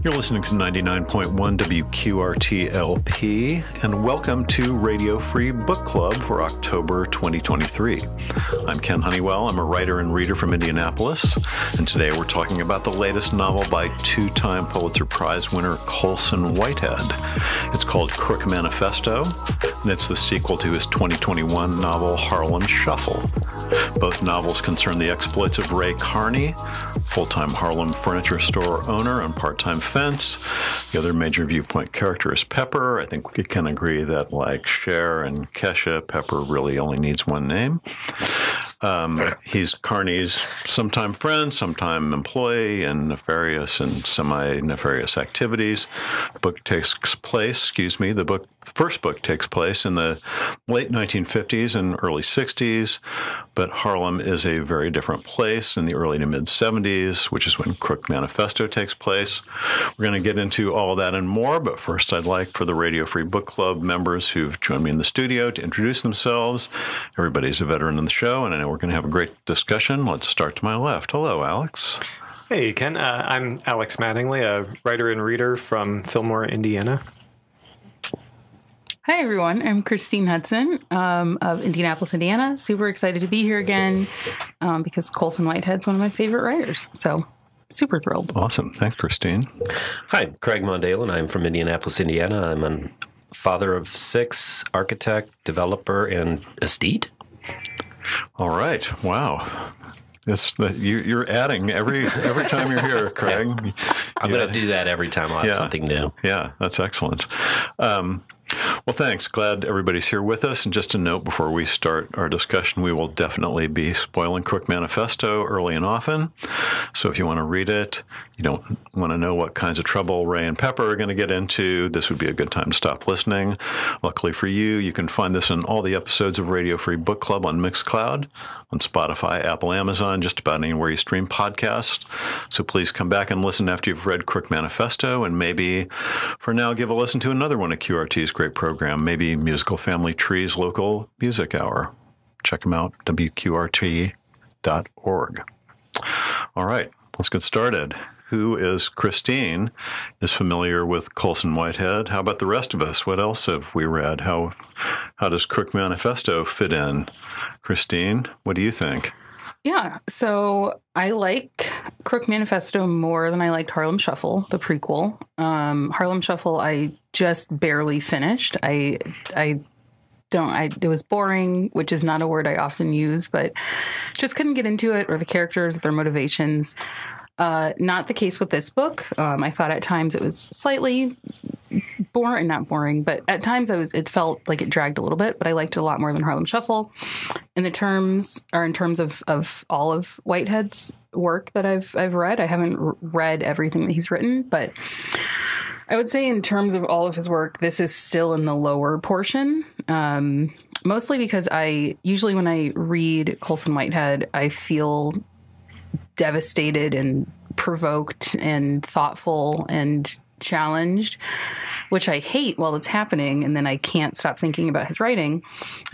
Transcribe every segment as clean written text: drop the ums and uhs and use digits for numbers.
You're listening to 99.1 WQRT LP, and welcome to Radio Free Book Club for October 2023. I'm Ken Honeywell. I'm a writer and reader from Indianapolis, and today we're talking about the latest novel by two-time Pulitzer Prize winner Colson Whitehead. It's called Crook Manifesto, and it's the sequel to his 2021 novel Harlem Shuffle. Both novels concern the exploits of Ray Carney, full-time Harlem furniture store owner and part-time fence. The other major viewpoint character is Pepper. I think we can agree that, like Cher and Kesha, Pepper really only needs one name. He's Carney's sometime friend, sometime employee in nefarious and semi-nefarious activities. The first book takes place in the late 1950s and early 60s, but Harlem is a very different place in the early to mid-70s, which is when Crook Manifesto takes place. We're going to get into all of that and more, but first I'd like for the Radio Free Book Club members who've joined me in the studio to introduce themselves. Everybody's a veteran in the show, and I know we're going to have a great discussion. Let's start to my left. Hello, Alex. Hey, Ken. I'm Alex Mattingly, a writer and reader from Fillmore, Indiana. Hi, everyone. I'm Christine Hudson of Indianapolis, Indiana. Super excited to be here again because Colson Whitehead's one of my favorite writers. So super thrilled. Awesome. Thanks, Christine. Hi, Craig VonDeylen. I'm from Indianapolis, Indiana. I'm a father of 6, architect, developer, and estate. All right. Wow. You're adding every time you're here, Craig. I'm going to do that every time I have something new. Yeah, that's excellent. Well, thanks. Glad everybody's here with us. And just a note before we start our discussion, we will definitely be spoiling Crook Manifesto early and often. So if you want to read it, you don't want to know what kinds of trouble Ray and Pepper are going to get into, this would be a good time to stop listening. Luckily for you, you can find this in all the episodes of Radio Free Book Club on Mixcloud, on Spotify, Apple, Amazon, just about anywhere you stream podcasts. So please come back and listen after you've read Crook Manifesto, and maybe for now give a listen to another one of QRT's great program, maybe Musical Family Tree's local music hour. Check them out, WQRT.org. All right, let's get started. Who is Christine is familiar with Colson Whitehead. How about the rest of us? What else have we read? How does Crook Manifesto fit in? Christine, what do you think? Yeah, so I like Crook Manifesto more than I liked Harlem Shuffle, the prequel. Harlem Shuffle, I just barely finished. It was boring, which is not a word I often use, but just couldn't get into it, or the characters, their motivations. Not the case with this book. I thought at times it was slightly not boring, but at times it felt like it dragged a little bit, but I liked it a lot more than Harlem Shuffle. In terms of all of Whitehead's work that I've read, I haven't read everything that he's written, but I would say in terms of all of his work, this is still in the lower portion. Mostly because usually when I read Colson Whitehead, I feel devastated and provoked and thoughtful and challenged, which I hate while it's happening, and then I can't stop thinking about his writing.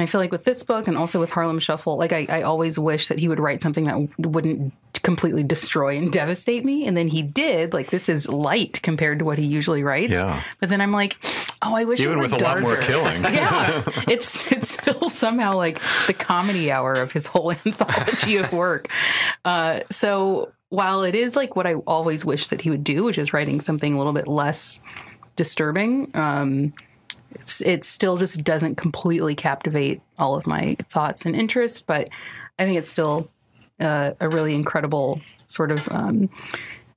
I feel like with this book and also with Harlem Shuffle, like I always wish that he would write something that wouldn't completely destroy and devastate me, and then he did. Like, this is light compared to what he usually writes. Yeah. But then I'm like, oh, I wish even it were with darker. A lot more killing. Yeah, it's still somehow like the comedy hour of his whole anthology of work. So while it is like what I always wish that he would do, which is writing something a little bit less disturbing, it still just doesn't completely captivate all of my thoughts and interests. But I think it's still a really incredible sort of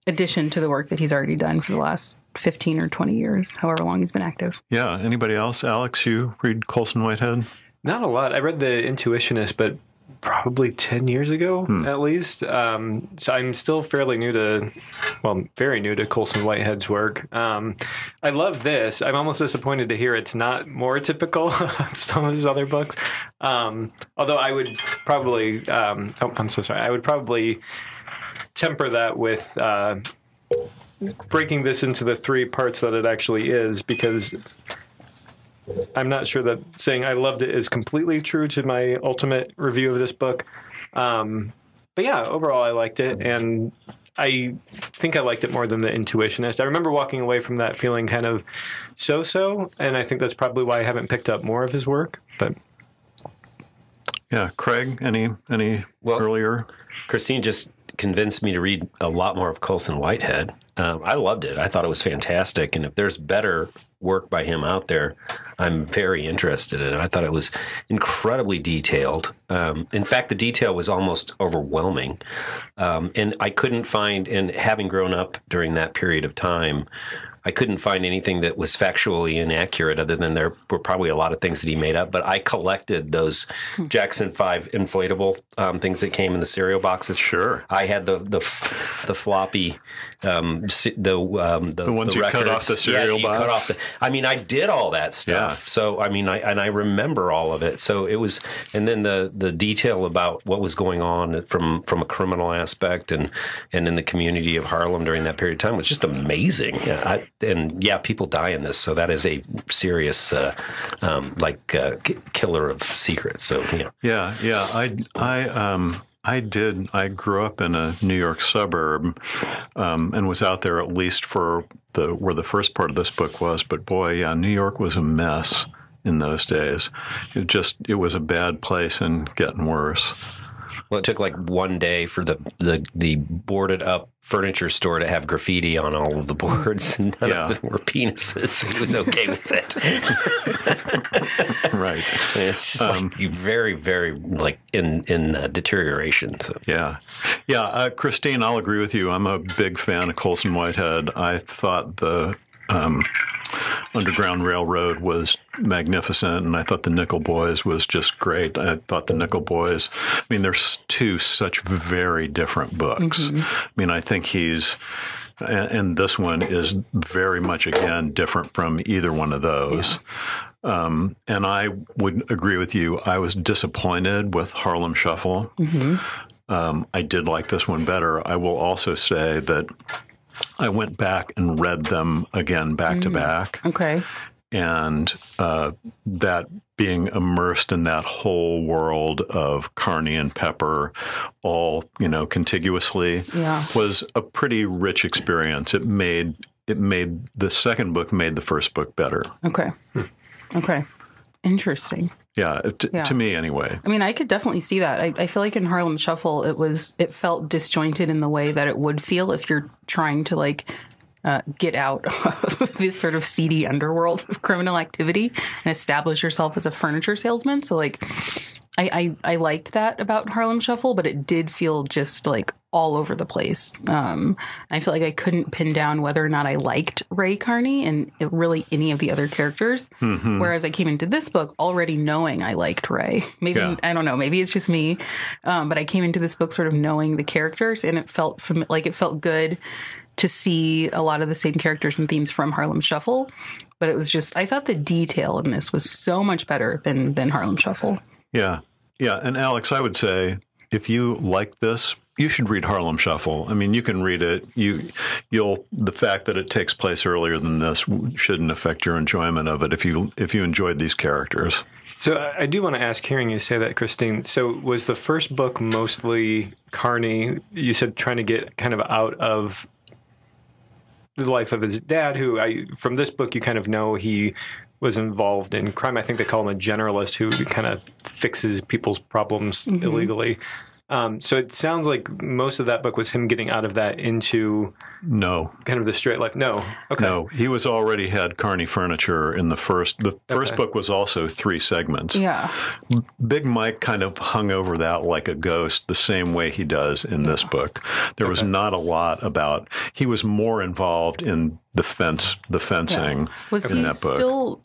addition to the work that he's already done for the last 15 or 20 years, however long he's been active. Yeah. Anybody else? Alex, you read Colson Whitehead? Not a lot. I read The Intuitionist, but probably 10 years ago, at least. So I'm still very new to Colson Whitehead's work. I love this. I'm almost disappointed to hear it's not more typical of some of his other books. Although I would probably, I'm so sorry. I would probably temper that with breaking this into the 3 parts that it actually is, because I'm not sure that saying I loved it is completely true to my ultimate review of this book. But yeah, overall I liked it, and I think I liked it more than The Intuitionist. I remember walking away from that feeling kind of so-so, and I think that's probably why I haven't picked up more of his work. But yeah, Craig, any earlier? Christine just convinced me to read a lot more of Colson Whitehead. I loved it. I thought it was fantastic. And if there's better work by him out there, I'm very interested in it. I thought it was incredibly detailed. In fact, the detail was almost overwhelming. And I couldn't find, and having grown up during that period of time, I couldn't find anything that was factually inaccurate other than there were probably a lot of things that he made up. But I collected those Jackson 5 inflatable things that came in the cereal boxes. Sure. I had the floppy, the ones you records. cut off the cereal box. I did all that stuff. Yeah. So, I remember all of it. So it was, and then the detail about what was going on from a criminal aspect and in the community of Harlem during that period of time was just amazing. People die in this. So that is a serious, killer of secrets. So, I grew up in a New York suburb and was out there at least for where the first part of this book was. But boy, yeah, New York was a mess in those days. It was a bad place and getting worse. Well, it took like one day for the boarded up furniture store to have graffiti on all of the boards, and none of them were penises, so he was okay with it. Right. And it's just very, very in deterioration. So. Yeah. Christine, I'll agree with you. I'm a big fan of Colson Whitehead. I thought the Underground Railroad was magnificent, and I thought the Nickel Boys was just great. I thought the Nickel Boys, there's two such very different books. Mm-hmm. I think and this one is very much, again, different from either one of those. Yeah. And I would agree with you. I was disappointed with Harlem Shuffle. Mm-hmm. I did like this one better. I will also say that I went back and read them again back to back. Okay. And that being immersed in that whole world of Carney and Pepper all, contiguously was a pretty rich experience. It made the second book made the first book better. Okay. Okay. Interesting. Yeah, to me anyway. I could definitely see that. I feel like in Harlem Shuffle, it felt disjointed in the way that it would feel if you're trying to get out of this sort of seedy underworld of criminal activity and establish yourself as a furniture salesman. So I liked that about Harlem Shuffle, but it did feel just all over the place. I feel like I couldn't pin down whether or not I liked Ray Carney and really any of the other characters. Mm-hmm. Whereas I came into this book already knowing I liked Ray. Maybe, I don't know, maybe it's just me. But I came into this book sort of knowing the characters, and it felt it felt good to see a lot of the same characters and themes from Harlem Shuffle. But it was just, I thought the detail in this was so much better than Harlem Shuffle. Yeah. Yeah. And Alex, I would say if you like this, you should read Harlem Shuffle. You can read it. The fact that it takes place earlier than this shouldn't affect your enjoyment of it if you enjoyed these characters. So I do want to ask, hearing you say that, Christine, so was the first book mostly Carney, you said, trying to get kind of out of the life of his dad, who from this book you kind of know he was involved in crime. I think they call him a generalist who kind of fixes people's problems illegally. So it sounds like most of that book was him getting out of that into kind of the straight life. No. Okay. No, he was already had Carney Furniture in the first. The first book was also 3 segments. Yeah. Big Mike kind of hung over that like a ghost the same way he does in this book. There was not a lot about, he was more involved in the fencing was in he that book. Still,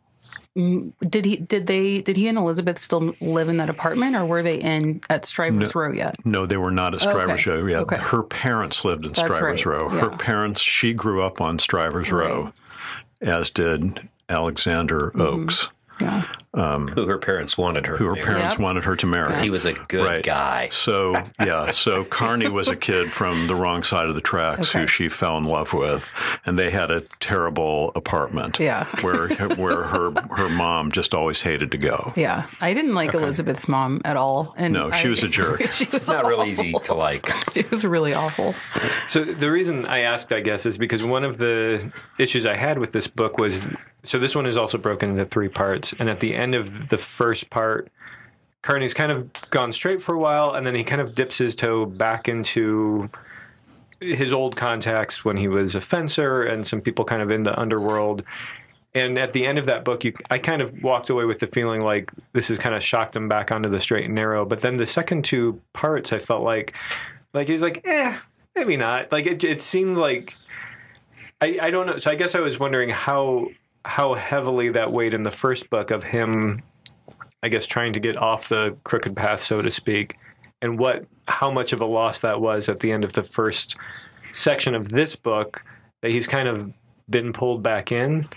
did he and Elizabeth still live in that apartment, or were they at Strivers Row yet? No, they were not at Strivers Row yet. Okay. Her parents lived in Strivers Row. Yeah. Her parents, she grew up on Strivers Row, as did Alexander Oakes. Yeah. who her parents wanted her to marry. Because he was a good guy. So, so Carney was a kid from the wrong side of the tracks who she fell in love with, and they had a terrible apartment where her mom just always hated to go. Yeah. I didn't like Elizabeth's mom at all. And no, she was a jerk. She was not real easy to like. It was really awful. So the reason I asked, I guess, is because one of the issues I had with this book was, so this one is also broken into 3 parts, and at the end of the first part, Carney's kind of gone straight for a while, and then he kind of dips his toe back into his old contacts when he was a fencer and some people kind of in the underworld. And at the end of that book, I kind of walked away with the feeling like this has kind of shocked him back onto the straight and narrow. But then the second 2 parts, I felt like he's like, maybe not. Like it seemed like, I don't know. So I guess I was wondering how heavily that weighed in the first book of him, I guess, trying to get off the crooked path, so to speak, and how much of a loss that was at the end of the first section of this book that he's kind of been pulled back in,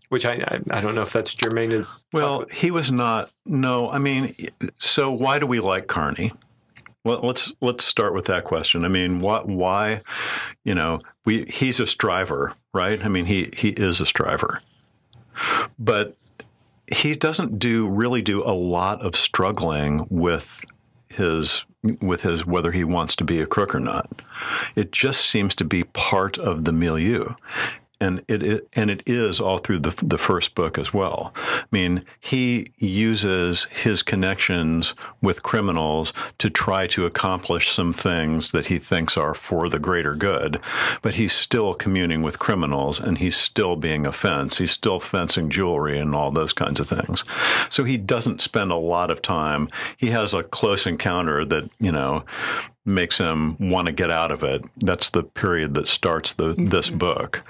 which I don't know if that's germane to. Well, he was not. No, I mean, so why do we like Carney? Well, let's start with that question. I mean, why? He's a striver, right? I mean, he is a striver, but he doesn't really do a lot of struggling with his whether he wants to be a crook or not. It just seems to be part of the milieu. And it is all through the first book as well. I mean, he uses his connections with criminals to try to accomplish some things that he thinks are for the greater good, but he's still communing with criminals, and he's still being a fence. He's still fencing jewelry and all those kinds of things. So he doesn't spend a lot of time. He has a close encounter that, makes him want to get out of it. That's the period that starts this book.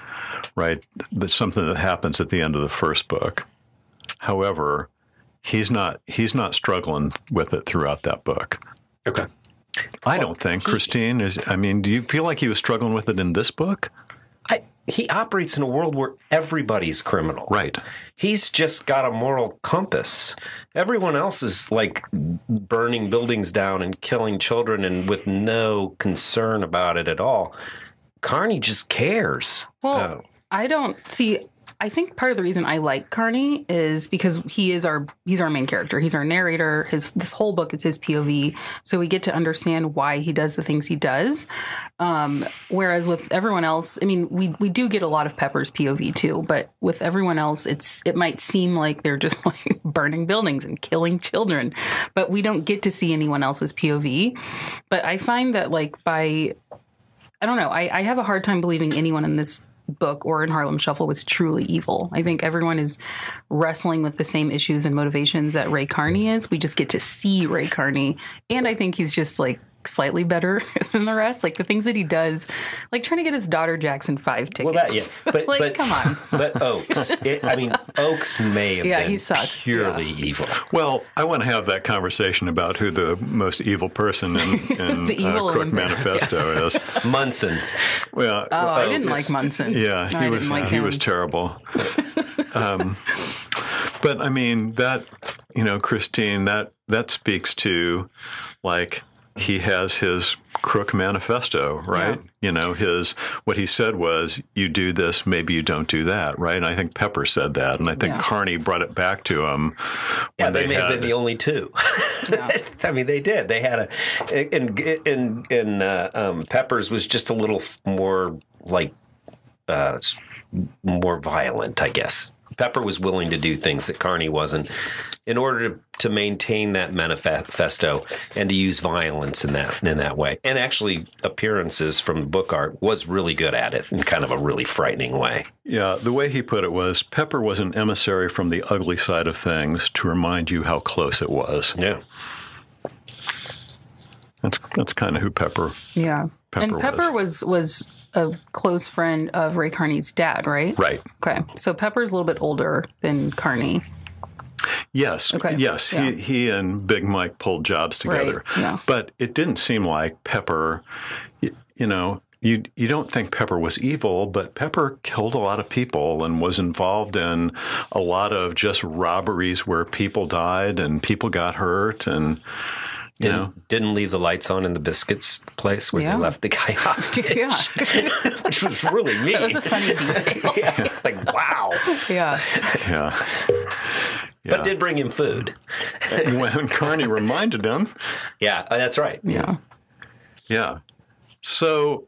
Right? That's something that happens at the end of the first book. However, he's not struggling with it throughout that book. Okay. I don't think Christine is. I mean, do you feel like he was struggling with it in this book? He operates in a world where everybody's criminal. Right. He's just got a moral compass. Everyone else is like burning buildings down and killing children and with no concern about it at all. Carney just cares. Well, I think part of the reason I like Carney is because he's our main character. He's our narrator. This whole book is his POV, so we get to understand why he does the things he does. Whereas with everyone else, I mean, we do get a lot of Pepper's POV too, but with everyone else, it might seem like they're just like burning buildings and killing children, but we don't get to see anyone else's POV. But I find that I don't know. I have a hard time believing anyone in this book or in Harlem Shuffle was truly evil. I think everyone is wrestling with the same issues and motivations that Ray Carney is. We just get to see Ray Carney. And I think he's just like slightly better than the rest. Like the things that he does, like trying to get his daughter Jackson 5 tickets. Well, but come on. But Oaks, Oaks may have been he sucks. purely evil. Well, I want to have that conversation about who the most evil person in Crook Manifesto is. Munson. Well, I didn't like Munson. Yeah, he was terrible. But I mean that, Christine, that speaks to like. He has his Crook Manifesto, right? Yeah. What he said was, you do this, maybe you don't do that, right? And I think Pepper said that, and I think Carney brought it back to him. Yeah, they may have been the only two. Yeah. I mean, they did. They had Pepper's was just a little more like more violent, I guess. Pepper was willing to do things that Carney wasn't in order to maintain that manifesto and to use violence in that way. And actually, appearances from book art was really good at it in kind of a really frightening way. Yeah, the way he put it was, Pepper was an emissary from the ugly side of things to remind you how close it was. Yeah. That's kind of who Pepper. Yeah, Pepper was a close friend of Ray Carney's dad, right? Right. Okay, so Pepper's a little bit older than Carney. Yes. Okay. Yes. Yeah. He and Big Mike pulled jobs together. Right. Yeah. But it didn't seem like Pepper, you don't think Pepper was evil, but Pepper killed a lot of people and was involved in a lot of just robberies where people died and people got hurt, and didn't leave the lights on in the biscuits place where they left the guy hostage, which was really mean. That was a funny detail. It's like, wow. Yeah. But did bring him food. When Carney reminded him. Yeah, that's right. Yeah. So,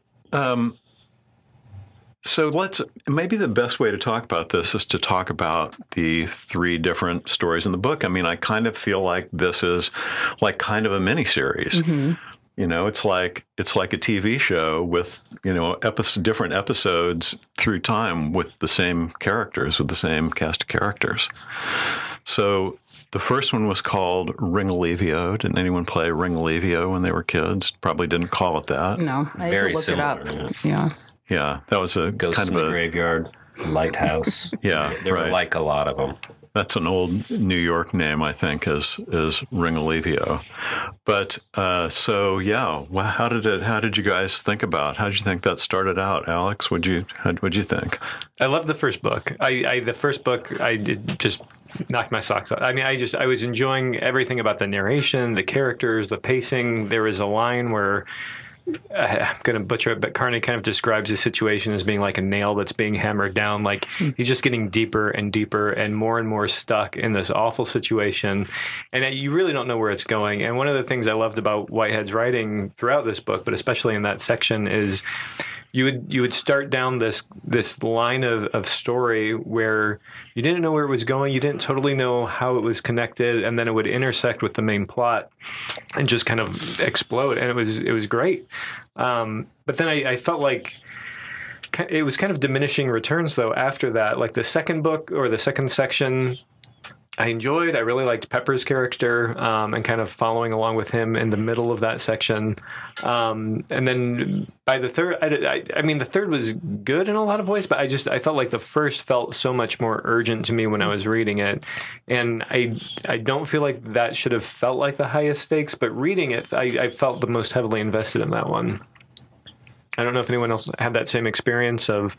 maybe the best way to talk about this is to talk about the 3 different stories in the book. I mean, I kind of feel like this is like kind of a miniseries. Mm-hmm. It's like a TV show with, different episodes through time with the same characters, with the same cast of characters. So the first one was called Ringalivio. Didn't anyone play Ringalivio when they were kids? Probably didn't call it that. No, I Very had to look similar, it up. Yeah. Yeah, that was a Ghost kind in of the a Graveyard, Lighthouse. Yeah, there were like a lot of them. That's an old New York name, I think, is Ringalivio. But how did you guys think about? How did you think that started out, Alex? What'd you think? I love the first book. The first book I did just knocked my socks off. I mean, I was enjoying everything about the narration, the characters, the pacing. There was a line where I'm going to butcher it, but Carney kind of describes the situation as being like a nail that's being hammered down. Like he's just getting deeper and deeper and more stuck in this awful situation. And you really don't know where it's going. And one of the things I loved about Whitehead's writing throughout this book, but especially in that section, is you would start down this line of story where you didn't know where it was going, you didn't totally know how it was connected, and then it would intersect with the main plot and just kind of explode, and it was great. But then I felt like it was kind of diminishing returns though after that. Like the second book or the second section, I enjoyed. I really liked Pepper's character and kind of following along with him in the middle of that section. And then by the third, I mean, the third was good in a lot of ways, but I felt like the first felt so much more urgent to me when I was reading it. And I don't feel like that should have felt like the highest stakes, but reading it, I felt the most heavily invested in that one. I don't know if anyone else had that same experience of,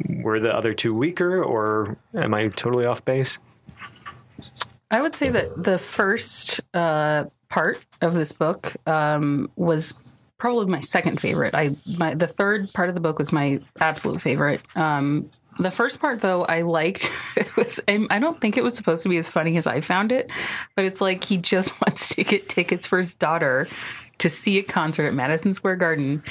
were the other 2 weaker, or am I totally off base? I would say that the first part of this book was probably my second favorite. The third part of the book was my absolute favorite. The first part, though, I liked. I don't think it was supposed to be as funny as I found it, but it's like he just wants to get tickets for his daughter to see a concert at Madison Square Garden.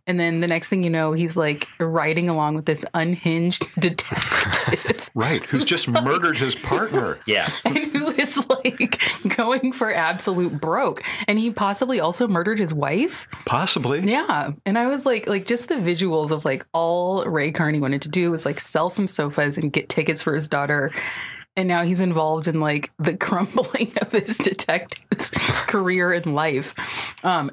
And then the next thing you know, he's like riding along with this unhinged detective. Right, who's just murdered his partner. Yeah. And who is like going for absolute broke. And he possibly also murdered his wife. Possibly. Yeah. And I was like just the visuals of like all Ray Carney wanted to do was like sell some sofas and get tickets for his daughter. And now he's involved in like the crumbling of his detective's career and life.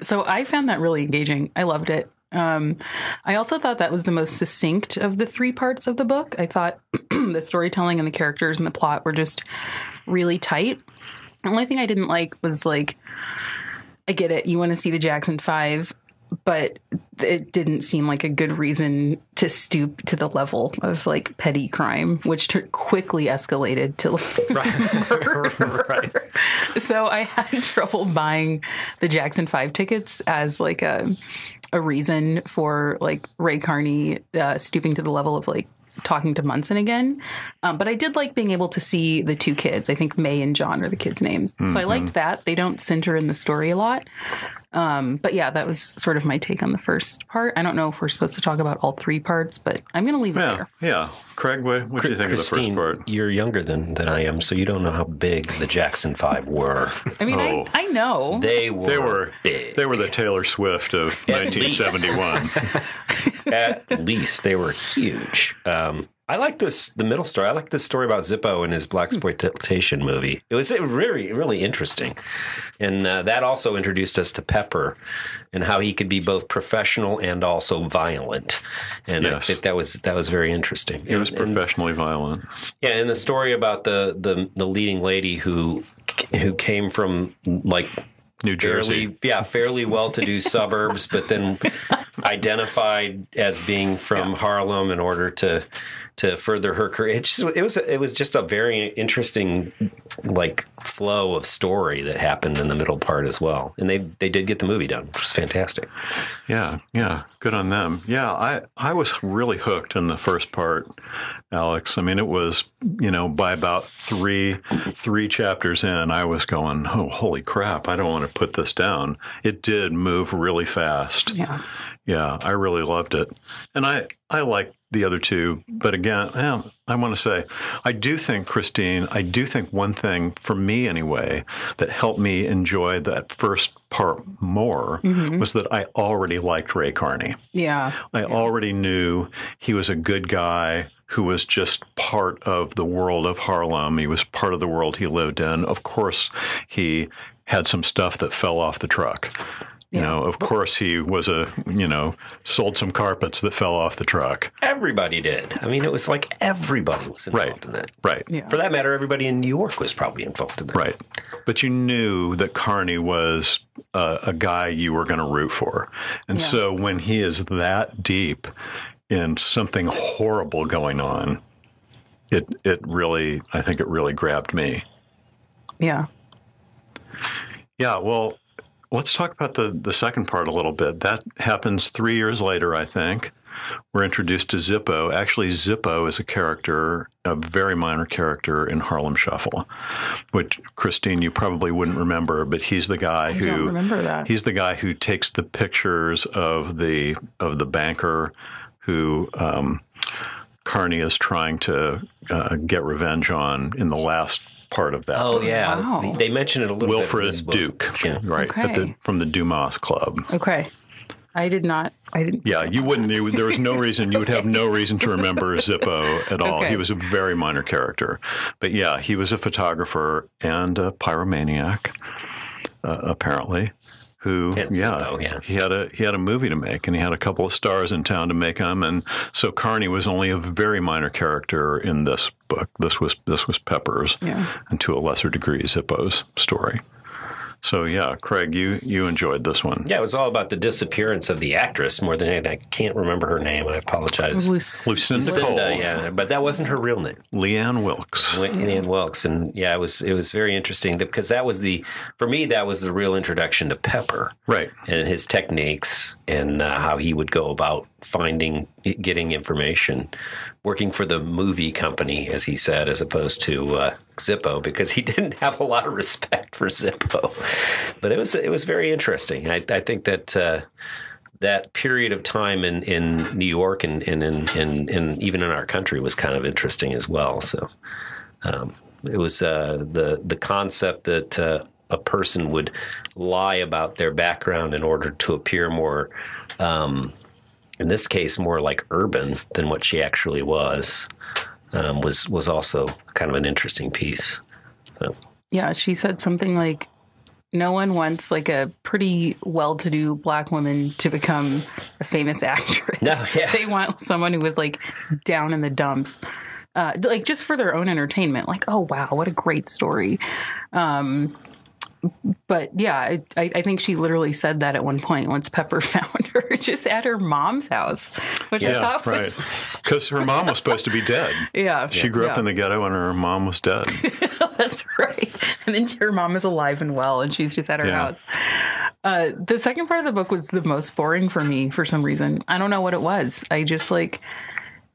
So I found that really engaging. I loved it. I also thought that was the most succinct of the 3 parts of the book. I thought the storytelling and the characters and the plot were just really tight. The only thing I didn't like was like, I get it, you want to see the Jackson 5, but it didn't seem like a good reason to stoop to the level of like petty crime, which quickly escalated to murder. Right. So I had trouble buying the Jackson 5 tickets as like a reason for like Ray Carney stooping to the level of like talking to Munson again. But I did like being able to see the 2 kids. I think May and John are the kids' names. Mm-hmm. So I liked that. They don't center in the story a lot. But yeah, that was sort of my take on the first part. I don't know if we're supposed to talk about all 3 parts, but I'm going to leave it there. Yeah. Craig, what do you think Christine, of the first part? You're younger than I am, so you don't know how big the Jackson 5 were. I mean, I know. They were big. They were the Taylor Swift of 1971. At least they were huge. I like the middle story. I like this story about Zippo and his blaxploitation movie. It was really, really interesting. And that also introduced us to Pepper and how he could be both professional and also violent. And yes. I think that was very interesting. He was professionally violent. Yeah, and the story about the leading lady who came from like New Jersey. Fairly well-to-do suburbs, but then identified as being from Harlem in order to further her career. It was just a very interesting flow of story that happened in the middle part as well. And they did get the movie done, which was fantastic. Yeah, good on them. Yeah, I was really hooked in the first part, Alex. I mean, it was, by about three chapters in, I was going, oh, holy crap, I don't want to put this down. It did move really fast. Yeah, I really loved it. And I like the other two. But again, I want to say, I do think, Christine, one thing, for me anyway, that helped me enjoy that first part more was that I already liked Ray Carney. Yeah. I already knew he was a good guy who was just part of the world of Harlem. He was part of the world he lived in. Of course, he had some stuff that fell off the truck. Of course, he was sold some carpets that fell off the truck. Everybody did. I mean, it was like everybody was involved in that. Right. Yeah. For that matter, everybody in New York was probably involved in that. Right. But you knew that Carney was a guy you were going to root for. And so when he is that deep in something horrible going on, I think it really grabbed me. Yeah. Yeah, well, let's talk about the second part a little bit. That happens 3 years later, I think. We're introduced to Zippo. Actually, Zippo is a very minor character in Harlem Shuffle, which, Christine, you probably wouldn't remember, but he's the guy who... I don't remember that. He's the guy who takes the pictures of the banker who Carney is trying to get revenge on in the last part of that. Oh, book. yeah. Wow. They mention it a little Wilfred bit. Duke, right, Okay. from the Dumas Club. Okay. I didn't. Yeah, you wouldn't. There was no reason. You would have no reason to remember Zippo at all. Okay. He was a very minor character. But yeah, he was a photographer and a pyromaniac, apparently. Who, Zippo, he had a movie to make, and he had a couple of stars in town to make them, and so Carney was only a very minor character in this book. This was Pepper's, and to a lesser degree Zippo's story. So yeah, Craig, you enjoyed this one. Yeah, it was all about the disappearance of the actress more than anything. I can't remember her name. I apologize. Lucinda Cole. Yeah, but that wasn't her real name. Leanne Wilkes. Leanne Wilkes, and yeah, it was very interesting because for me that was the real introduction to Pepper, right? And his techniques and how he would go about getting information, working for the movie company, as he said, as opposed to Zippo, because he didn't have a lot of respect for Zippo. But it was very interesting. I think that that period of time in New York and even in our country was kind of interesting as well. So it was the concept that a person would lie about their background in order to appear more. In this case, more like urban than what she actually was also kind of an interesting piece. So. Yeah, she said something like, no one wants like a pretty well-to-do black woman to become a famous actress. No, yeah. They want someone who was like down in the dumps, like just for their own entertainment. Like, oh, wow, what a great story. But yeah, I think she literally said that at one point once Pepper found her just at her mom's house, which I thought was... right. Because her mom was supposed to be dead. Yeah. She grew up in the ghetto and her mom was dead. That's right. And then her mom is alive and well and she's just at her house. The second part of the book was the most boring for me for some reason. I don't know what it was. I just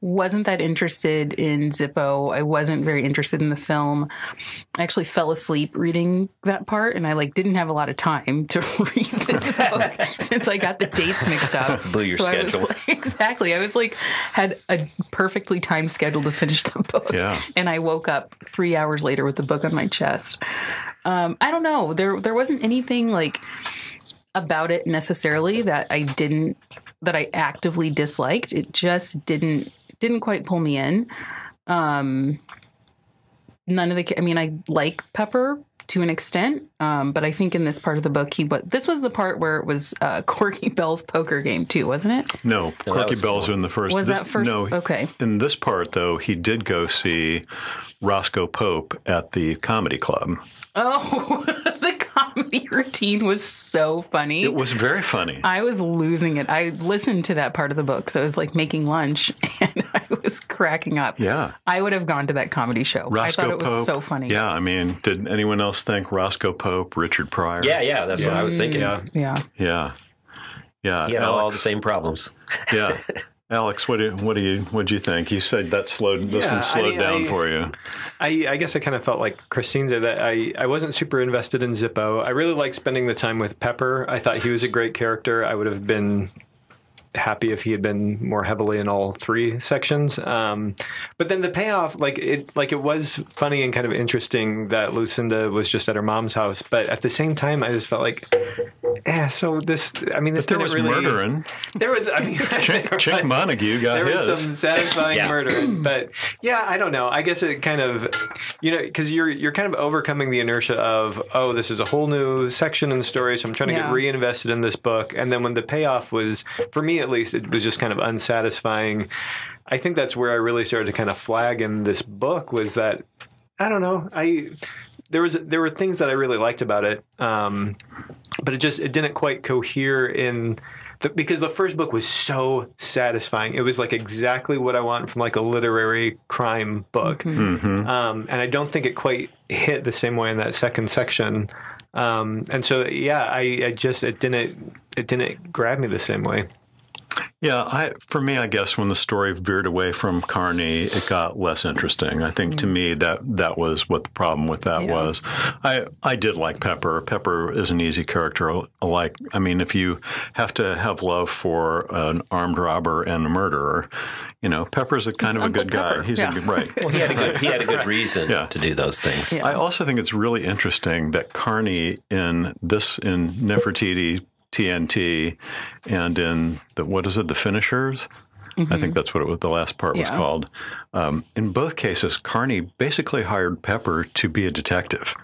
wasn't that interested in Zippo. I wasn't very interested in the film. I actually fell asleep reading that part, and I didn't have a lot of time to read this book since I got the dates mixed up. Blew your schedule. Exactly. I was had a perfectly timed schedule to finish the book, and I woke up 3 hours later with the book on my chest. I don't know. There wasn't anything about it necessarily that I actively disliked. It just didn't quite pull me in. I like Pepper to an extent, but I think in this part of the book, this was the part where it was Corky Bell's poker game too, wasn't it? No, Corky Bell's in the first. Was that first? No. Okay. In this part, though, he did go see Roscoe Pope at the comedy club. Oh, the comedy comedy routine was so funny. It was very funny. I was losing it. I listened to that part of the book, so I was like making lunch, and I was cracking up. Yeah. I would have gone to that comedy show. Roscoe I thought it was Pope. so funny. Yeah, I mean, did anyone else think Roscoe Pope, Richard Pryor? Yeah, that's what I was thinking. Yeah. Yeah. Yeah, all the same problems. Yeah. Alex, what do you think? You said this one slowed down for you. I guess I kind of felt like Christine did, that I wasn't super invested in Zippo. I really liked spending the time with Pepper. I thought he was a great character. I would have been happy if he had been more heavily in all three sections. But then the payoff, it was funny and kind of interesting that Lucinda was just at her mom's house. But at the same time, I just felt like, so this, I mean, this but there was really, murdering. There was, I mean, Chick Montague got there his. was some satisfying murdering. But yeah, I don't know. I guess it kind of, because you're kind of overcoming the inertia of, this is a whole new section in the story, so I'm trying to get reinvested in this book. And then when the payoff was, for me at least, it was just kind of unsatisfying. I think that's where I really started to kind of flag in this book, was that, I don't know, there were things that I really liked about it, but it didn't quite cohere because the first book was so satisfying. It was like exactly what I want from like a literary crime book. Mm-hmm. And I don't think it quite hit the same way in that second section. And so, it didn't grab me the same way. Yeah, for me, I guess when the story veered away from Carney, it got less interesting. I think to me that was what the problem with that was. I did like Pepper. Pepper is an easy character. I mean, if you have to have love for an armed robber and a murderer, Pepper's a kind of a good guy. He's right. Well, he had a good reason to do those things. Yeah. I also think it's really interesting that Carney in Nefertiti, TNT, and in the Finishers. Mm-hmm. I think that's what the last part was called. In both cases, Carney basically hired Pepper to be a detective.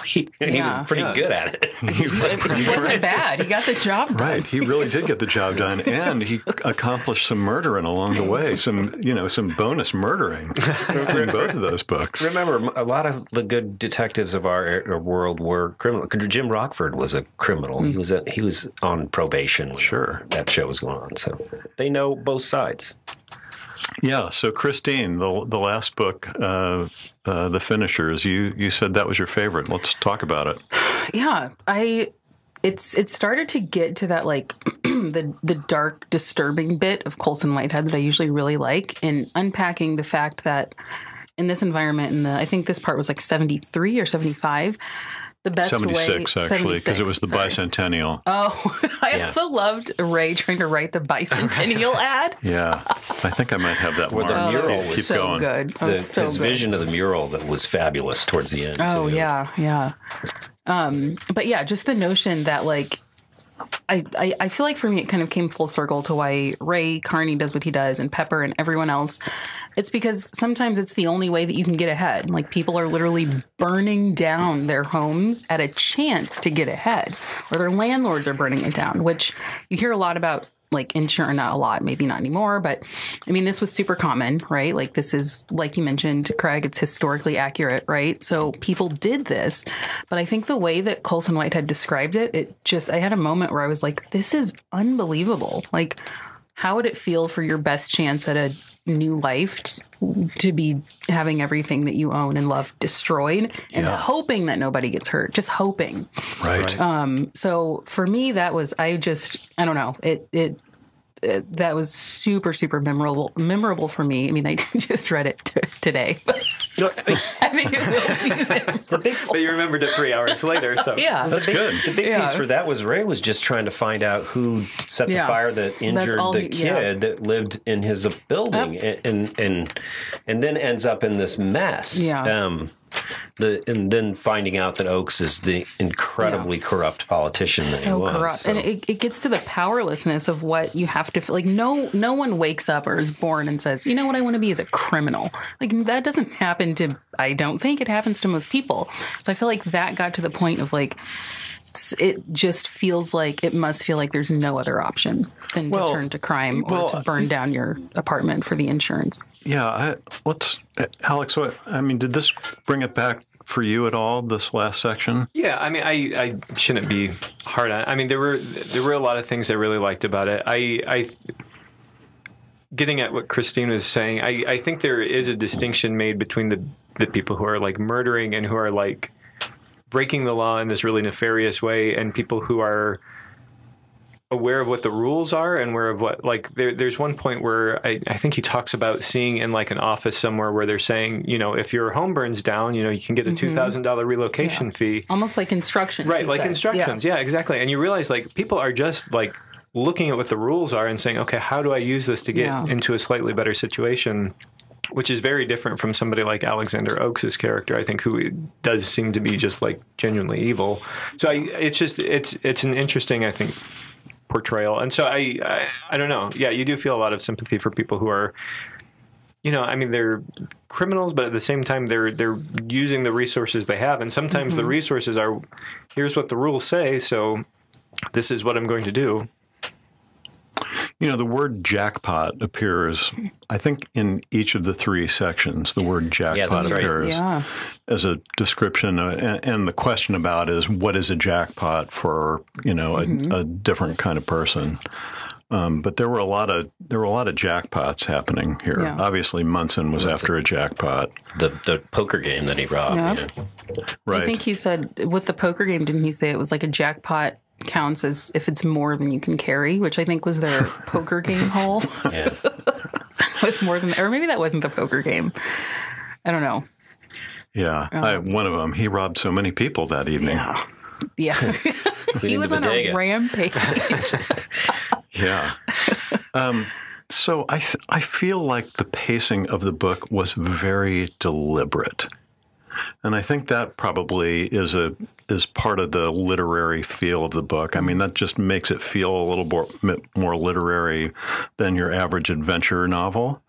he was pretty good at it. It wasn't bad. He got the job done. Right. He really did get the job done, and he accomplished some murdering along the way. Some bonus murdering in both of those books. Remember, a lot of the good detectives of our world were criminal. Jim Rockford was a criminal. Mm. He was on probation. Sure, that show was going on, so they know both sides. Yeah. So, Christine, the last book, The Finishers, you said that was your favorite. Let's talk about it. Yeah. It started to get to that, like, the dark, disturbing bit of Colson Whitehead that I usually really like, and unpacking the fact that in this environment, I think this part was like 73 or 75, the best 76, way... actually, because it was the bicentennial. Oh, I also loved Ray trying to write the bicentennial ad. Yeah, I think I might have that one. The mural was Keep so going. good. His vision of the mural that was fabulous towards the end. Oh, too. yeah. But yeah, just the notion that, like, I feel like for me it kind of came full circle to why Ray Carney does what he does, and Pepper and everyone else. It's because sometimes it's the only way that you can get ahead. Like, people are literally burning down their homes at a chance to get ahead, or their landlords are burning it down, which you hear a lot about, like, insurance, not a lot, maybe not anymore, but I mean, this was super common, right? Like, this is, like you mentioned, Craig, it's historically accurate, right? So people did this, but I think the way that Colson Whitehead described it, I had a moment where I was like, this is unbelievable. Like, how would it feel for your best chance at a new life to be having everything that you own and love destroyed and hoping that nobody gets hurt, just hoping. Right. So for me, that was, I don't know, that was super, super memorable for me. I mean, I just read it today. I think it will be But you remembered it 3 hours later, so yeah, that's good. The big piece for that was Ray was just trying to find out who set the fire that injured the kid that lived in his building, and then ends up in this mess. Yeah. And then finding out that Oakes is the incredibly corrupt politician that he was. Corrupt. And it gets to the powerlessness of what you have to feel. Like, no one wakes up or is born and says, you know what I want to be is a criminal. Like, that doesn't happen to, I don't think it happens to most people. So I feel like that got to the point of, like, it just feels like, it must feel like there's no other option than to turn to crime or to burn down your apartment for the insurance. Yeah, Alex, did this bring it back for you at all, this last section? Yeah, I mean, I shouldn't be hard on it. I mean, there were a lot of things I really liked about it. I getting at what Christine was saying, I think there is a distinction made between the people who are like murdering and who are like breaking the law in this really nefarious way, and people who are aware of what the rules are and aware of what, like, there's one point where I think he talks about seeing in like an office somewhere where they're saying, you know, if your home burns down, you know, you can get a $2,000 relocation fee. Almost like instructions. Right, like instructions. Yeah, exactly. And you realize like people are just like looking at what the rules are and saying, okay, how do I use this to get into a slightly better situation? Which is very different from somebody like Alexander Oakes' character, I think, who does seem to be just like genuinely evil. So it's an interesting, I think, portrayal. And so I don't know. Yeah, you do feel a lot of sympathy for people who are, you know, I mean, they're criminals, but at the same time, they're using the resources they have. And sometimes the resources are, here's what the rules say, so this is what I'm going to do. You know, the word jackpot appears, I think, in each of the 3 sections. The word jackpot appears as a description. And the question about is, what is a jackpot for, you know, a different kind of person? But there were a lot of jackpots happening here. Yeah. Obviously, Munson was after a jackpot. The poker game that he robbed. Yeah. Right. I think he said with the poker game, didn't he say it was like a jackpot counts as if it's more than you can carry, which I think was their poker game hole. Yeah. With more than, or maybe that wasn't the poker game. I don't know. Yeah. One of them, he robbed so many people that evening. Yeah. He was on a rampage. Yeah. So I feel like the pacing of the book was very deliberate. And I think that probably is part of the literary feel of the book. I mean, that just makes it feel a little more literary than your average adventure novel.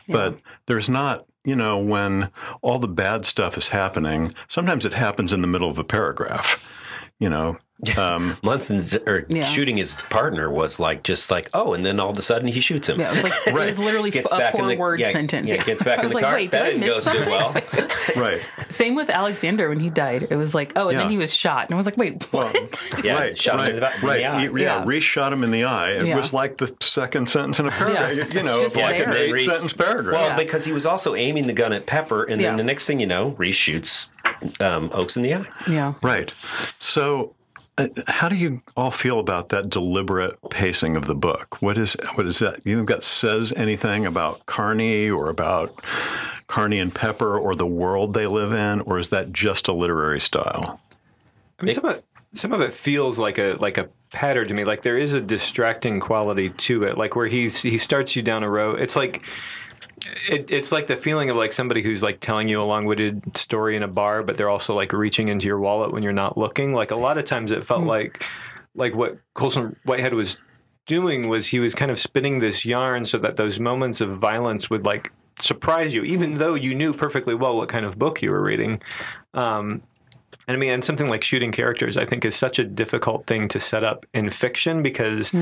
Yeah. But there's not, you know, when all the bad stuff is happening, sometimes it happens in the middle of a paragraph, you know. Munson's shooting his partner was like just like, oh, and then all of a sudden he shoots him. Yeah, it was like it was literally a 4-word sentence. Yeah, gets back in the car. Wait, that didn't go so well. Right. Same with Alexander when he died. It was like, oh, and then he was shot, and I was like, wait, what? Well, shot him in the eye. Reese shot him in the eye. It was like the second sentence in a paragraph. You know, like an 8-sentence paragraph. Well, because he was also aiming the gun at Pepper, and then the next thing you know, Reese shoots Oakes in the eye. Yeah. Right. So. How do you all feel about that deliberate pacing of the book? What is that? You think that says anything about Carney or about Carney and Pepper or the world they live in, or is that just a literary style? I mean, some of it feels like a pattern to me. Like there is a distracting quality to it. Like where he starts you down a road. It's like. It's like the feeling of like somebody who's like telling you a long-winded story in a bar, but they're also like reaching into your wallet when you're not looking. Like a lot of times it felt like what Colson Whitehead was doing was he was kind of spinning this yarn so that those moments of violence would like surprise you, even though you knew perfectly well what kind of book you were reading. And I mean, and something like shooting characters, I think, is such a difficult thing to set up in fiction because...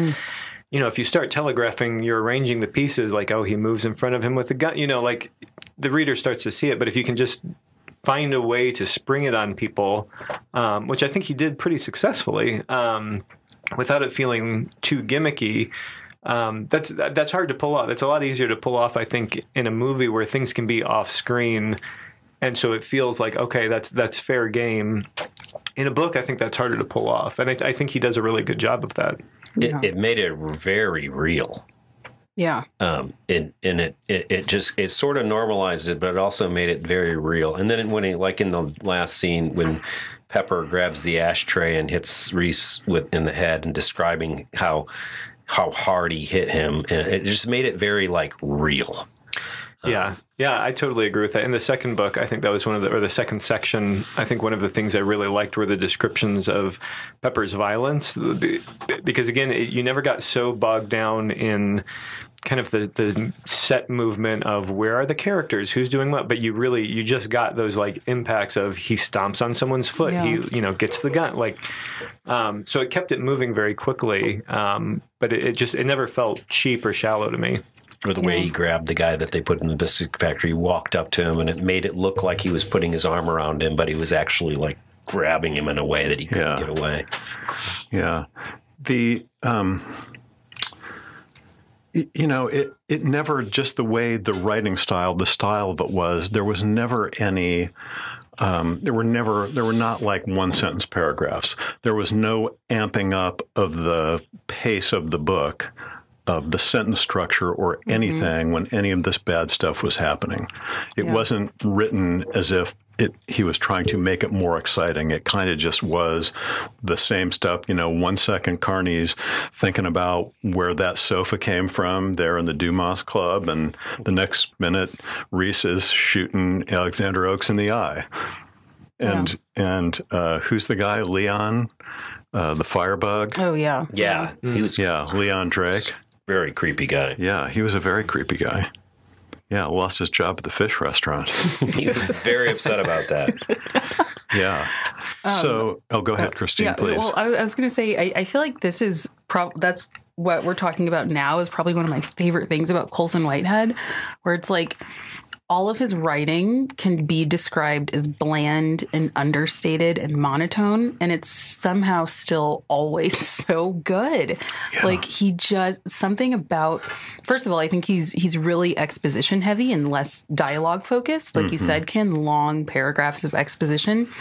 You know, if you start telegraphing, you're arranging the pieces like, oh, he moves in front of him with a gun, you know, like the reader starts to see it. But if you can just find a way to spring it on people, which I think he did pretty successfully, without it feeling too gimmicky, that's hard to pull off. It's a lot easier to pull off, I think, in a movie where things can be off screen. And so it feels like, okay, that's fair game. In a book, I think that's harder to pull off. And I think he does a really good job of that. It made it very real. Yeah. And it sort of normalized it, but it also made it very real. And then when like in the last scene when Pepper grabs the ashtray and hits Reese in the head and describing how hard he hit him, and it just made it very like real. Yeah, I totally agree with that. In the second book, I think that was the second section, I think one of the things I really liked were the descriptions of Pepper's violence. Because again, you never got so bogged down in kind of the set movement of where are the characters, who's doing what, but you just got those like impacts of he stomps on someone's foot, he gets the gun, like so it kept it moving very quickly, but it never felt cheap or shallow to me. Or the way he grabbed the guy that they put in the biscuit factory, walked up to him, and it made it look like he was putting his arm around him, but he was actually like grabbing him in a way that he couldn't get away. Yeah. It never, just the way the writing style, the style of it was, there was never any, there were not like one sentence paragraphs. There was no amping up of the pace of the book, of the sentence structure or anything when any of this bad stuff was happening. It wasn't written as if he was trying to make it more exciting. It kind of just was the same stuff. 1 second Carney's thinking about where that sofa came from there in the Dumas Club, and the next minute Reese is shooting Alexander Oakes in the eye. And who's the guy? Leon, the firebug. Oh yeah, yeah. He was Leon Drake. Very creepy guy. Yeah, he was a very creepy guy. Yeah, lost his job at the fish restaurant. He was very upset about that. Yeah. So, go ahead, Christine, please. Well, I was going to say, I feel like this is that's what we're talking about now is probably one of my favorite things about Colson Whitehead, where it's like all of his writing can be described as bland and understated and monotone, and it's somehow still always so good. Yeah. Like he just something about. First of all, I think he's really exposition heavy and less dialogue focused. Like you said, Ken, long paragraphs of exposition,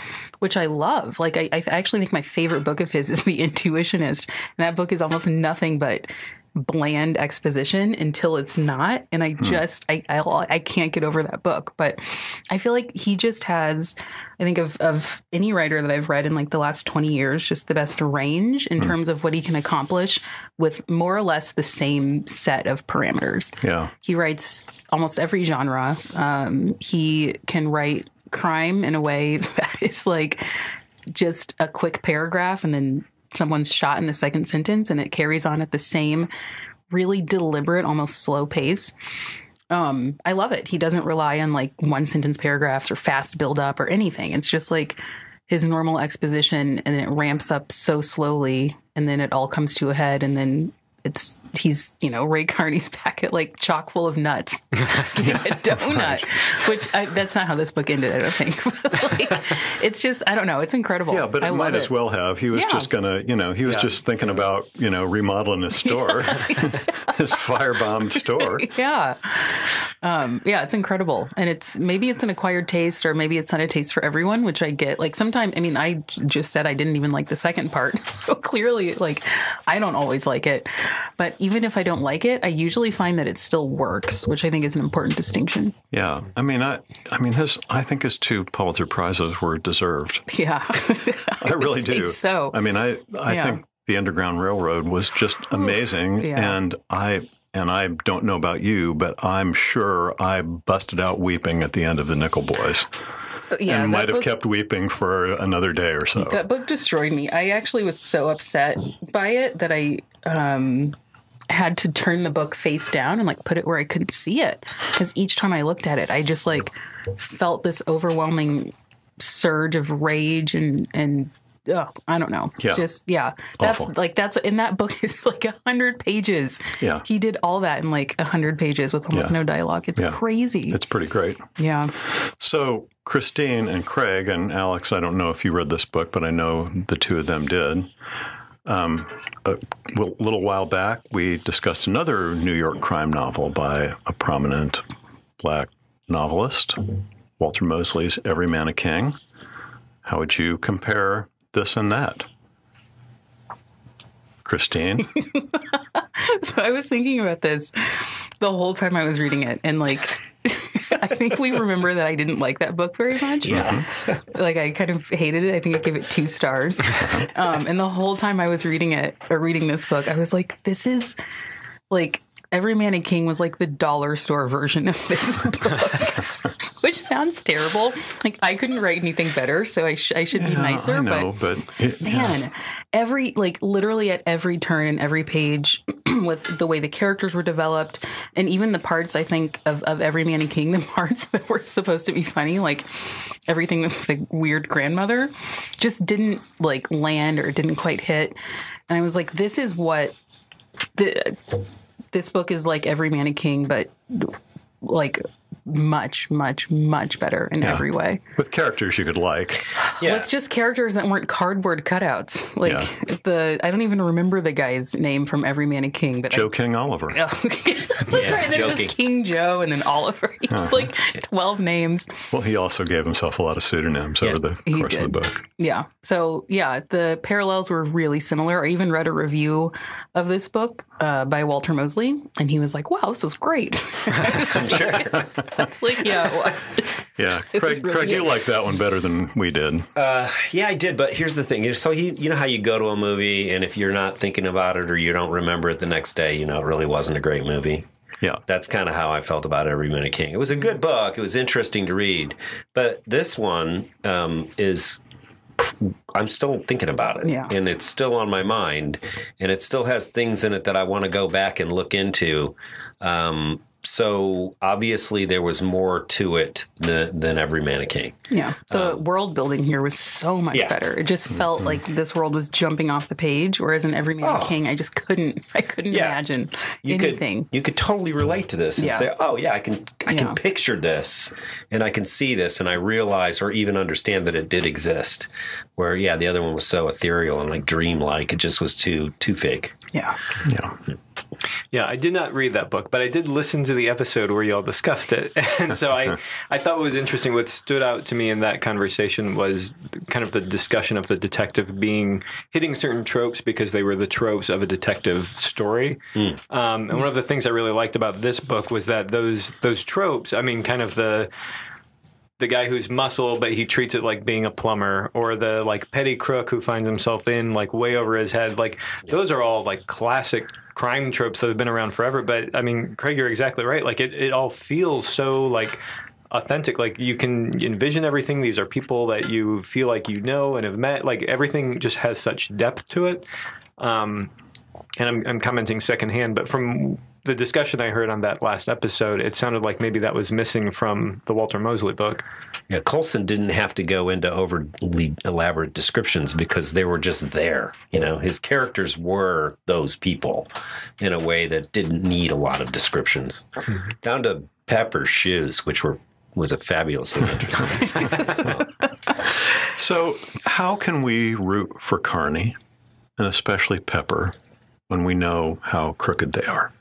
which I love. Like I actually think my favorite book of his is The Intuitionist, and that book is almost nothing but bland exposition until it's not, and I just I can't get over that book. But I feel like he just has, I think of any writer that I've read in like the last 20 years, just the best range in terms of what he can accomplish with more or less the same set of parameters. Yeah, he writes almost every genre. He can write crime in a way that is like just a quick paragraph and then someone's shot in the second sentence, and it carries on at the same really deliberate, almost slow pace. I love it. He doesn't rely on like one sentence paragraphs or fast build up or anything. It's just like his normal exposition, and it ramps up so slowly, and then it all comes to a head, and then he's Ray Carney's back at like chock full of nuts, getting a donut, right. Which that's not how this book ended, I don't think. But like, it's just, I don't know, it's incredible. Yeah, but it might as well have. He was just gonna, he was just thinking about remodeling his store, his firebombed store. Yeah, it's incredible, and maybe it's an acquired taste, or maybe it's not a taste for everyone, which I get. Like sometimes, I mean, I just said I didn't even like the second part, so clearly, like I don't always like it. But even if I don't like it, I usually find that it still works, which I think is an important distinction. Yeah. I think his 2 Pulitzer Prizes were deserved. Yeah. I really do. So. I mean, I think The Underground Railroad was just amazing. Yeah. And I don't know about you, but I'm sure I busted out weeping at the end of The Nickel Boys. Yeah, and might have kept weeping for another day or so. That book destroyed me. I actually was so upset by it that I had to turn the book face down and like put it where I couldn't see it. Because each time I looked at it, I just like felt this overwhelming surge of rage and I don't know. Yeah. Just, yeah. That's in that book is like 100 pages. Yeah. He did all that in like 100 pages with almost no dialogue. It's crazy. It's pretty great. Yeah. So Christine and Craig and Alex, I don't know if you read this book, but I know the 2 of them did. A little while back, we discussed another New York crime novel by a prominent Black novelist, Walter Mosley's Every Man a King. How would you compare this and that? Christine? So I was thinking about this the whole time I was reading it, and like I think we remember that I didn't like that book very much. Yeah. Like I kind of hated it. I think I gave it 2 stars. And the whole time I was reading this book, I was like, this is like Every Man a King was like the dollar store version of this book, which sounds terrible. Like I couldn't write anything better, so I should be nicer. I know, but literally at every turn and every page, with the way the characters were developed, and even the parts I think of Every Man a King, the parts that were supposed to be funny, like everything with the weird grandmother, just didn't like land or didn't quite hit. And I was like, this is what this book is like Every Man a King, but like much, much, much better in every way. With characters you could like. Yeah. With just characters that weren't cardboard cutouts. Like I don't even remember the guy's name from Every Man a King, but Joe King Oliver. That's right. There's just King Joe and then Oliver. Like 12 names. Well, he also gave himself a lot of pseudonyms over the course of the book. Yeah. So, the parallels were really similar. I even read a review of this book by Walter Mosley, and he was like, wow, this was great. I'm sure. That's like, Craig, you liked that one better than we did. Yeah, I did. But here's the thing. So you know how you go to a movie, and if you're not thinking about it or you don't remember it the next day, it really wasn't a great movie. Yeah. That's kind of how I felt about Every Man a King. It was a good book. It was interesting to read. But this one I'm still thinking about it. Yeah. And it's still on my mind. And it still has things in it that I want to go back and look into. So obviously there was more to it than Every Man a King. Yeah. The world building here was so much better. It just felt like this world was jumping off the page, whereas in Every Man a King, I just couldn't imagine anything. You could totally relate to this and say, oh yeah, I can picture this and I can see this and I realize or even understand that it did exist. Where the other one was so ethereal and like dreamlike, it just was too fake. Yeah. Yeah. Yeah, I did not read that book, but I did listen to the episode where y'all discussed it. And so I thought it was interesting. What stood out to me in that conversation was kind of the discussion of the detective hitting certain tropes because they were the tropes of a detective story. And one of the things I really liked about this book was that those tropes, I mean, kind of the guy who's muscle, but he treats it like being a plumber, or the like petty crook who finds himself in like way over his head. Like those are all like classic crime tropes that have been around forever. But I mean, Craig, you're exactly right. Like it all feels so like authentic. Like you can envision everything. These are people that you feel like you know and have met. Like everything just has such depth to it. And I'm commenting secondhand, but from the discussion I heard on that last episode, it sounded like maybe that was missing from the Walter Mosley book. Yeah, Colson didn't have to go into overly elaborate descriptions because they were just there. His characters were those people in a way that didn't need a lot of descriptions. Mm-hmm. Down to Pepper's shoes, which was a fabulously interesting experience as well. So how can we root for Carney, and especially Pepper, when we know how crooked they are?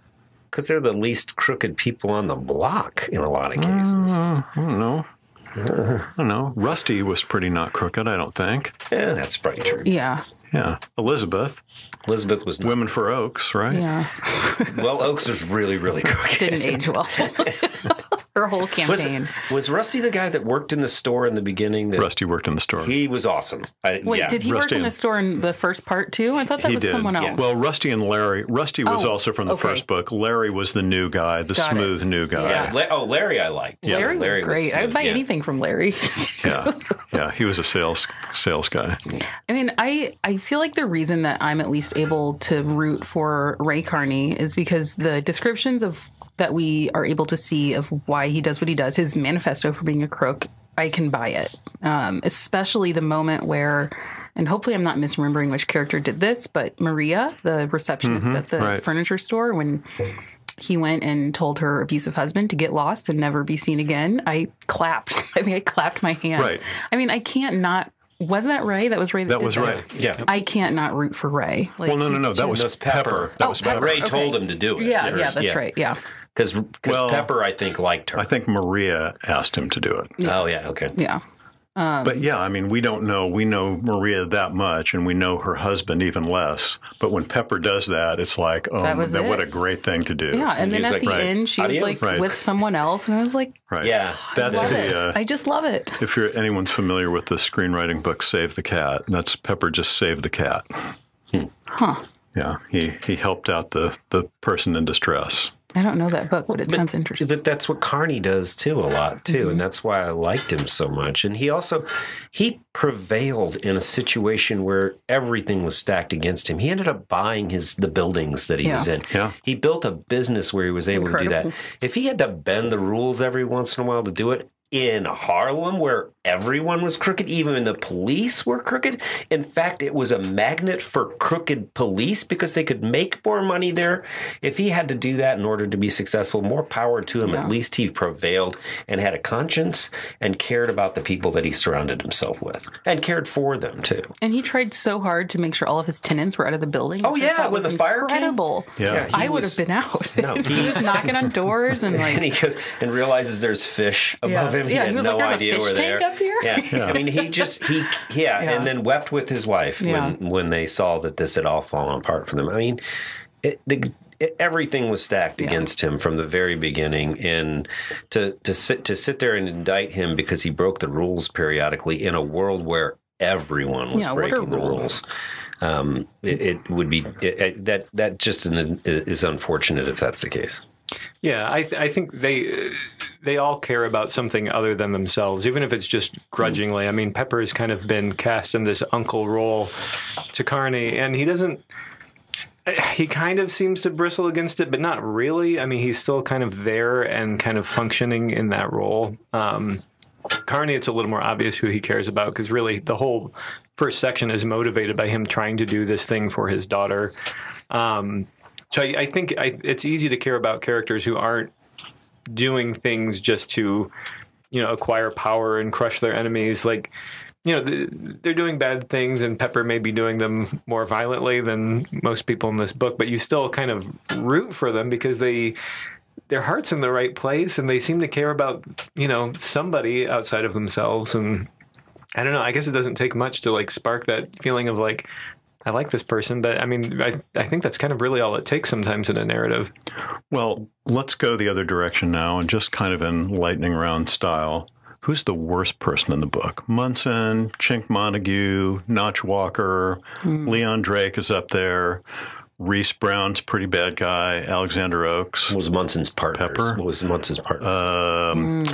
Because they're the least crooked people on the block in a lot of cases. I don't know. Rusty was pretty not crooked, I don't think. Yeah, that's probably true. Yeah. Yeah. Elizabeth was not. Women for Oaks, right? Yeah. Well, Oaks was really, really crooked. Didn't age well. Her whole campaign. Was Rusty the guy that worked in the store in the beginning? Rusty worked in the store. He was awesome. Wait, did he work in the store in the first part too? I thought that was someone else. Yeah. Well, Rusty and Larry. Rusty was also from the first book. Larry was the new guy, the smooth new guy. Yeah. Larry I liked. Yeah. Larry was great. I would buy anything from Larry. Yeah, he was a sales guy. I mean, I feel like the reason that I'm at least able to root for Ray Carney is because the descriptions that we are able to see of why he does what he does, his manifesto for being a crook, I can buy it. Especially the moment where, and hopefully I'm not misremembering which character did this, but Maria, the receptionist at the furniture store, when he went and told her abusive husband to get lost and never be seen again, I clapped. I think I clapped my hands. Right. I mean, I can't not. Wasn't that Ray? That was Ray. That was Ray. Yeah. I can't not root for Ray. Like, no. That was Pepper. That was Pepper. Ray told him to do it. Yeah, that's right. Yeah. Because Pepper, I think, liked her. I think Maria asked him to do it. Yeah. Oh, yeah. Okay. Yeah. But yeah, I mean, we don't know. We know Maria that much, and we know her husband even less. But when Pepper does that, it's like, what a great thing to do. Yeah, and then at the end, she was like with someone else, and I was like, yeah, that's I just love it. If anyone's familiar with the screenwriting book Save the Cat, that's Pepper just saved the cat. Huh. Yeah, he helped out the person in distress. I don't know that book, but it sounds interesting. But that's what Carney does, too, a lot, too. And that's why I liked him so much. And he prevailed in a situation where everything was stacked against him. He ended up buying the buildings that he was in. Yeah. He built a business where he was able to do that. If he had to bend the rules every once in a while to do it, in Harlem, where everyone was crooked, even the police were crooked. In fact, it was a magnet for crooked police because they could make more money there. If he had to do that in order to be successful, more power to him. Yeah. At least he prevailed and had a conscience and cared about the people that he surrounded himself with and cared for them, too. And he tried so hard to make sure all of his tenants were out of the building. Oh, yeah, when the fire came. Incredible. Yeah. I would have been out. No, he was knocking on doors and like... And he goes and realizes there's fish above him. He had no idea where they are. Up here? Yeah. I mean, and then wept with his wife when they saw that this had all fallen apart for them. I mean, everything was stacked against him from the very beginning, and to sit there and indict him because he broke the rules periodically in a world where everyone was breaking the rules. It would be that just is unfortunate if that's the case. Yeah, I think they all care about something other than themselves, even if it's just grudgingly. I mean, Pepper has kind of been cast in this uncle role to Carney, and he kind of seems to bristle against it, but not really. I mean, he's still kind of there and kind of functioning in that role. Carney, it's a little more obvious who he cares about, because really the whole first section is motivated by him trying to do this thing for his daughter. So I think it's easy to care about characters who aren't doing things just to, acquire power and crush their enemies. Like, they're doing bad things, and Pepper may be doing them more violently than most people in this book, but you still kind of root for them because their heart's in the right place, and they seem to care about, somebody outside of themselves. And I don't know, I guess it doesn't take much to spark that feeling of I like this person, but I mean, I think that's kind of really all it takes sometimes in a narrative. Well, let's go the other direction now, and just kind of in lightning round style. Who's the worst person in the book? Munson, Chink Montague, Notch Walker, Leon Drake is up there. Reese Brown's pretty bad guy. Alexander Oakes. What was Munson's partner? Pepper. What was Munson's partner? His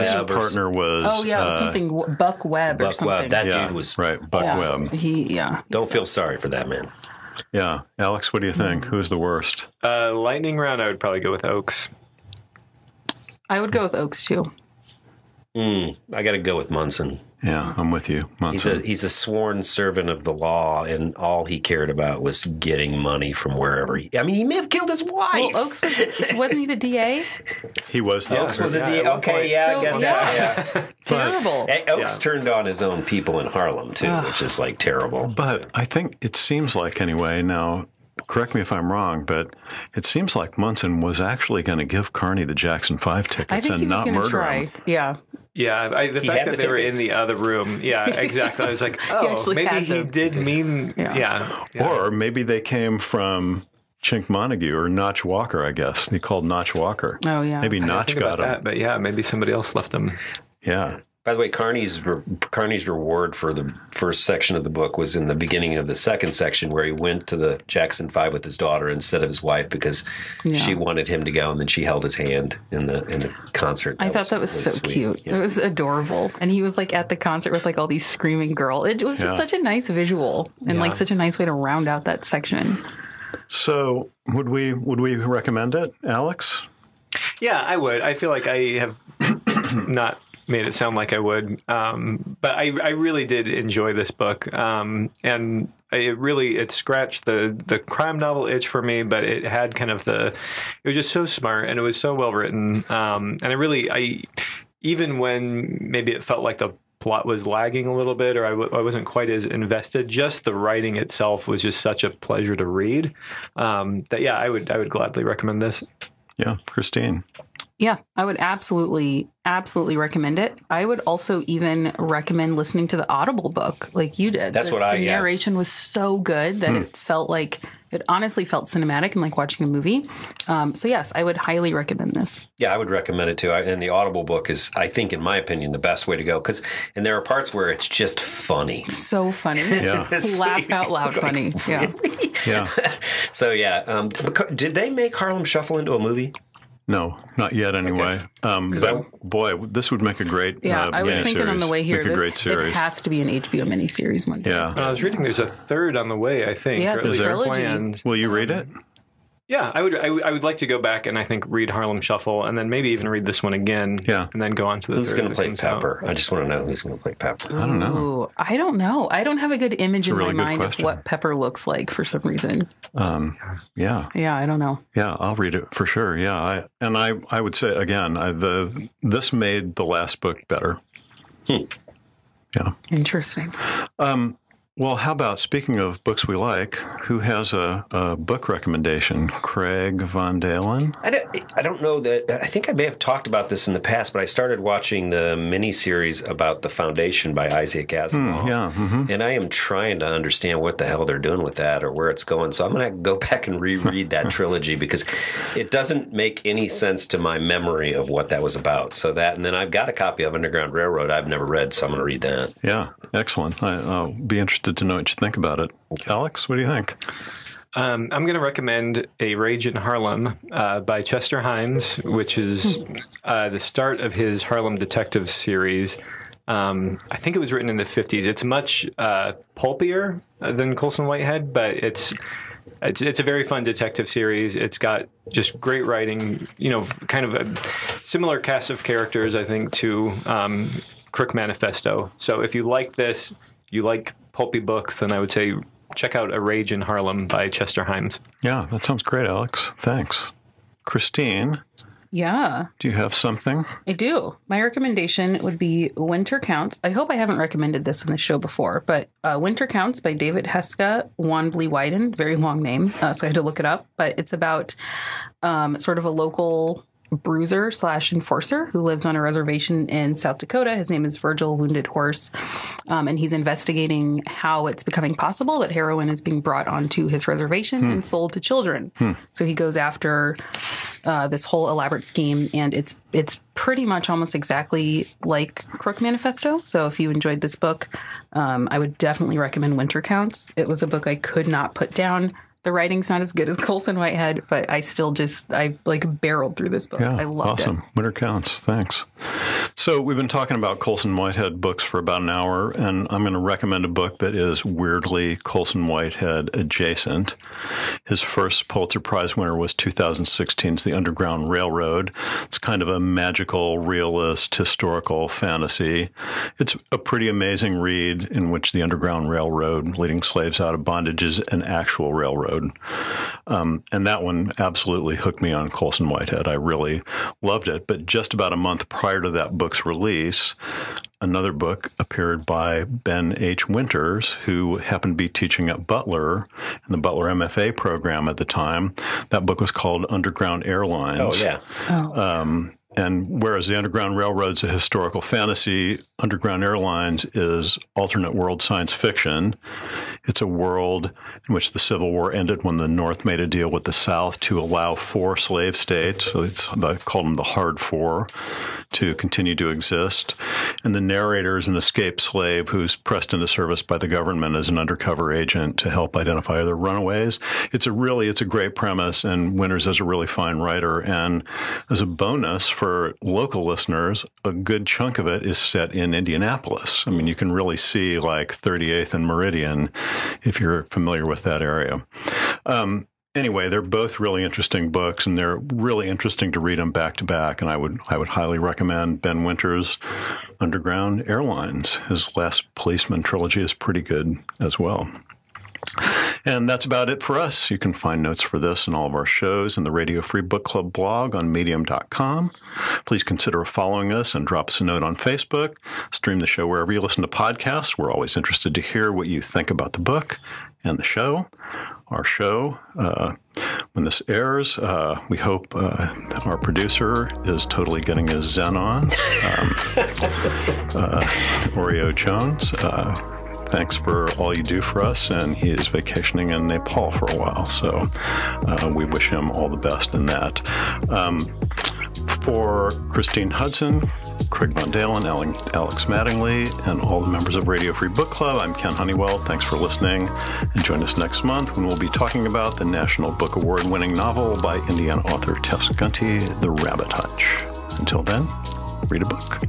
partner was... something Buck Webb or something. Webb. That dude was... Right, Buck Webb. Don't feel sorry for that man. Yeah. Alex, what do you think? Who's the worst? Lightning round, I would probably go with Oakes. I would go with Oakes, too. I got to go with Munson. Yeah, I'm with you. Munson. He's a sworn servant of the law, and all he cared about was getting money from wherever. He may have killed his wife. Well, Oakes wasn't he the DA? He was. Oakes was a DA. Okay, I get that. Yeah. Terrible. Oakes turned on his own people in Harlem too, which is terrible. But I think it seems like anyway now. Correct me if I'm wrong, but it seems like Munson was actually going to give Carney the Jackson 5 tickets and not murder him. Yeah. Yeah, the fact that they were in the other room. Yeah, exactly. I was like, maybe he did mean... Yeah. Or maybe they came from Chink Montague or Notch Walker, I guess. He called Notch Walker. Oh, yeah. Maybe Notch got him. That, but yeah, maybe somebody else left him. Yeah. By the way, Carney's reward for the first section of the book was in the beginning of the second section, where he went to the Jackson 5 with his daughter instead of his wife because she wanted him to go, and then she held his hand in the concert. I thought that was so sweet. Cute. Yeah. It was adorable, and he was at the concert with all these screaming girls. It was just such a nice visual and such a nice way to round out that section. So, would we recommend it, Alex? Yeah, I would. I feel like I have not made it sound like I would. But I really did enjoy this book. And it scratched the crime novel itch for me, but it had kind of it was just so smart, and it was so well written. And I even when maybe it felt like the plot was lagging a little bit, or I wasn't quite as invested, just the writing itself was just such a pleasure to read. I would gladly recommend this. Yeah. Christine. Yeah, I would absolutely recommend it. I would also even recommend listening to the Audible book like you did. That's the narration was so good that it honestly felt cinematic and like watching a movie. So yes, I would highly recommend this. Yeah, I would recommend it too. And the Audible book is, I think, in my opinion, the best way to go. And there are parts where it's just funny. So funny. Yeah. Laugh out loud funny. Really? Yeah. So yeah. Did they make Harlem Shuffle into a movie? No, not yet anyway. But this would make a great I was thinking on the way here, it has to be an HBO miniseries one day. Yeah. I was reading there's a third on the way, I think. Yeah, it's a trilogy. Will you read it? Yeah, I would like to go back and I think read Harlem Shuffle and then maybe even read this one again. Yeah. And then go on to the Who's third going to play that comes Pepper? out. I just want to know who's going to play Pepper. I don't know. Ooh, I don't know. I don't have a good image a in really my good mind question. of what Pepper looks like for some reason. Yeah. Yeah, I don't know. Yeah, I'll read it for sure. Yeah, I would say again, this made the last book better. Yeah. Interesting. Well, how about, speaking of books we like, who has a book recommendation? Craig VonDeylen? I don't know that. I think I may have talked about this in the past, but I started watching the miniseries about the Foundation by Isaac Asimov. Yeah. Mm-hmm. And I am trying to understand what the hell they're doing with that or where it's going. So I'm going to go back and reread that trilogy because it doesn't make any sense to my memory of what that was about. So that, and then I've got a copy of Underground Railroad I've never read, so I'm going to read that. Yeah, excellent. I'll be interested to know what you think about it. Alex, what do you think? I'm going to recommend A Rage in Harlem by Chester Himes, which is the start of his Harlem Detectives series. I think it was written in the 50s. It's much pulpier than Colson Whitehead, but it's a very fun detective series. It's got just great writing, kind of a similar cast of characters, I think, to Crook Manifesto. So if you like this, you like pulpy books, then I would say check out A Rage in Harlem by Chester Himes. Yeah, that sounds great, Alex. Thanks. Christine, Yeah, do you have something? I do. My recommendation would be Winter Counts. I hope I haven't recommended this in the show before, but Winter Counts by David Heska Wanbley-Wyden. Very long name, so I had to look it up. But it's about sort of a local bruiser / enforcer who lives on a reservation in South Dakota. His name is Virgil Wounded Horse, and he's investigating how it's becoming possible that heroin is being brought onto his reservation and sold to children. So he goes after this whole elaborate scheme, and it's pretty much almost exactly like Crook Manifesto. So if you enjoyed this book, I would definitely recommend Winter Counts. It was a book I could not put down. The writing's not as good as Colson Whitehead, but I still I barreled through this book. Yeah, I loved awesome. Winter Counts. Thanks. So we've been talking about Colson Whitehead books for about an hour, and I'm going to recommend a book that is weirdly Colson Whitehead adjacent. His first Pulitzer Prize winner was 2016's The Underground Railroad. It's kind of a magical, realist, historical fantasy. It's a pretty amazing read in which the Underground Railroad, leading slaves out of bondage, is an actual railroad. And that one absolutely hooked me on Colson Whitehead. I really loved it. But just about a month prior to that book's release, another book appeared by Ben H. Winters, who happened to be teaching at Butler in the Butler MFA program at the time. That book was called Underground Airlines. Oh, yeah. And whereas the Underground Railroad's a historical fantasy, Underground Airlines is alternate world science fiction. It's a world in which the Civil War ended when the North made a deal with the South to allow 4 slave states, so they called them the Hard Four, to continue to exist. And the narrator is an escaped slave who's pressed into service by the government as an undercover agent to help identify other runaways. It's a great premise, and Winters is a really fine writer. And as a bonus for local listeners, a good chunk of it is set in Indianapolis. I mean, you can really see like 38th and Meridian if you're familiar with that area. Anyway, they're both really interesting books, and they're really interesting to read them back to back. And I would highly recommend Ben Winters' Underground Airlines. His Last Policeman trilogy is pretty good as well. And that's about it for us. You can find notes for this and all of our shows in the Radio Free Book Club blog on medium.com. Please consider following us and drop us a note on Facebook. Stream the show wherever you listen to podcasts. We're always interested to hear what you think about the book and the show. Our show, when this airs, we hope our producer is totally getting his zen on. Oreo Jones. Thanks for all you do for us, and he is vacationing in Nepal for a while, so we wish him all the best in that. For Christine Hudson, Craig VonDeylen, Alex Mattingly, and all the members of Radio Free Book Club, I'm Ken Honeywell. Thanks for listening, and join us next month when we'll be talking about the National Book Award-winning novel by Indiana author Tess Gunty, The Rabbit Hutch. Until then, read a book.